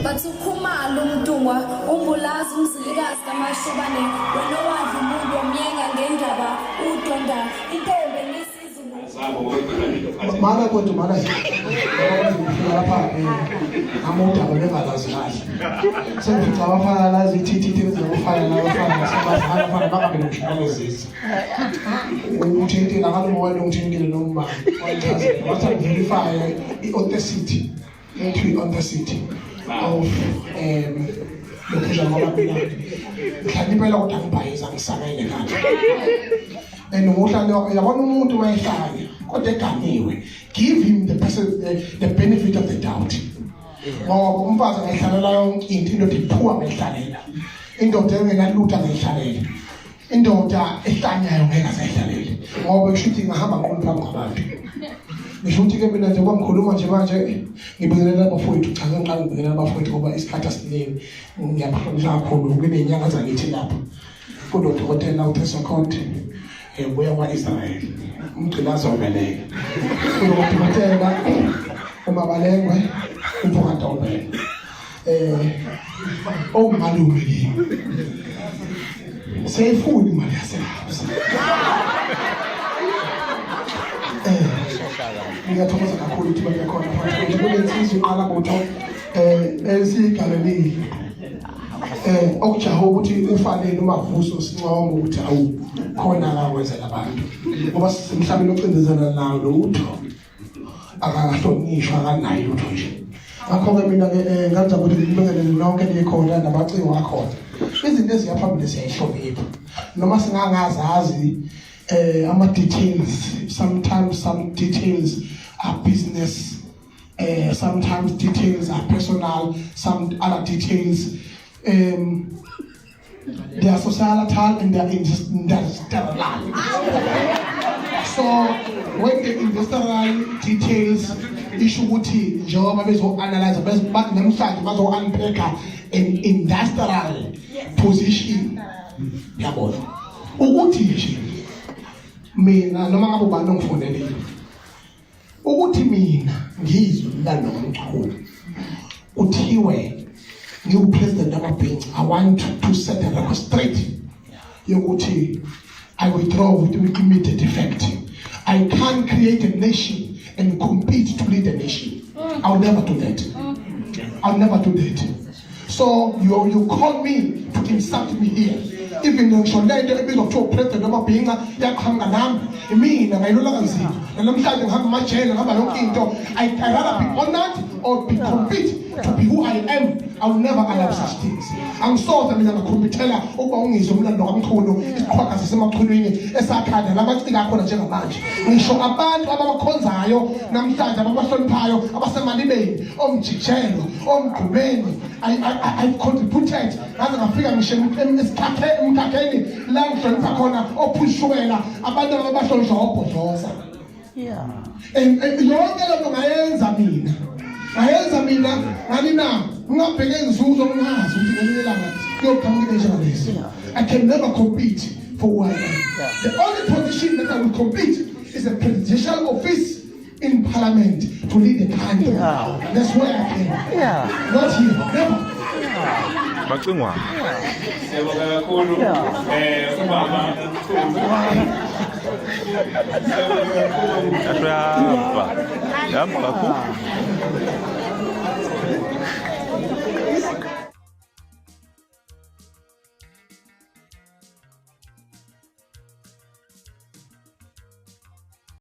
bathukhumala umntungwa umbulazi umzilikazi kamashobane wena wadla umuntu omyenga ngendaba udonda intombi nesizulu mana kodwa mana lapha amuntu abengalazi kahle sengifica abafana lazi ithithi ezokufana nabafana sabafana bangabe nomhlalezisi umthinti nakalomwele umthintile nomba wachaza wathi verify i-authenticity i-authenticity of lokuzwa ngababili mhlawumbe ukuthi angibhayiza ngisamele kahle ngohlalo yabona umuntu mayehlanya kodwa eganiwe give him the benefit of the doubt ngoba umfazi angayihlalela yonke into iphuwa ngayihlalela indoda engenalutho ngayihlalela indoda ehlanyayo ngeke asayihlalela ngoba kusho ukuthi ngahamba ngqondo phambi kwabantu ngisho ukuthi ke mina nje kwamkhuluma nje manje ngibingelela abafowethu cha ngiqala ngibingelela abafowethu ngoba isikhathi asiningi ngiyabahlonipha kakhulu kunenyanga zangithi lapha kudokotela uThesakhonde buya kwa-Israel umgcinazi oveleke kudokotela uMabalengwe umfokantobele ongumalume kimi seyifuna imali yasehouse ngiyathokoza kakhulu ukuthi babekhona futhi kulensizwe iqala ngotho esigalelile okujaho ukuthi ufanele umavuso sincoma ukuthi awu khona la kwenzela abantu ngoba simhlabeni ocindezana nawo lutho akahlonishwa akanayo lutho nje akho-ke mina nganja ukuthi ngibingelele lonke likhona namacingo akhona izinto eziyaphambili siyayihlonipha noma singangazazi ama-details sometimes some details are business sometimes details are personal some other details they are societal and they are industrial. So when the industrial details issue ukuthi njengoba bezo-analyze namhlanje bazo-unpack an industrial position yabona ukuthi nje mina noma ngabe ubani ongifonelile ukuthi mina ngizwe lanoMchunu kuthiwe ngiwu-president wamabhenci I want to set the record straight yokuthi I withdraw with immediate effect. I can't create a nation and compete to lead a nation. I'll never do that. I'll never do that. So you call me to insult me here. Even ngisho lento ebizwa kuthiwa upresident wamabhinqa yakuhamba nami mina ngayilula kanzima namhlanje ngihamba amajele ngihamba yonke into I'd rather be honored or be compete to be who I am. I will never allow such things. Angisoze mina ngakhompithela ukuba ungizwe umlando kaMchunu isiqhwaga sisemachunwini esakhanda lamacika akhona njengamanje ngisho abantu ababakhonzayo namhlanje ababahloniphayo abasemalibeni omjijelo omgqumeni I've contributed ngaze ngafika ngisho emkhakheni la ngihlonipha khona ophushukela abantu ababahlonishwa obhodloza yonke lento ngayenza mina ngani na ngabheke inzuzo ngazi ukuthi ngelinye ilanga kuyoqhamuka njengalesi I can never compete for who I am. The only position that I will compete is a presidential office in parliament to lead the country. That's where I can. Not here, never. Bacingwa. Siyabonga kakhulu ubaba. Yamba kakhulu.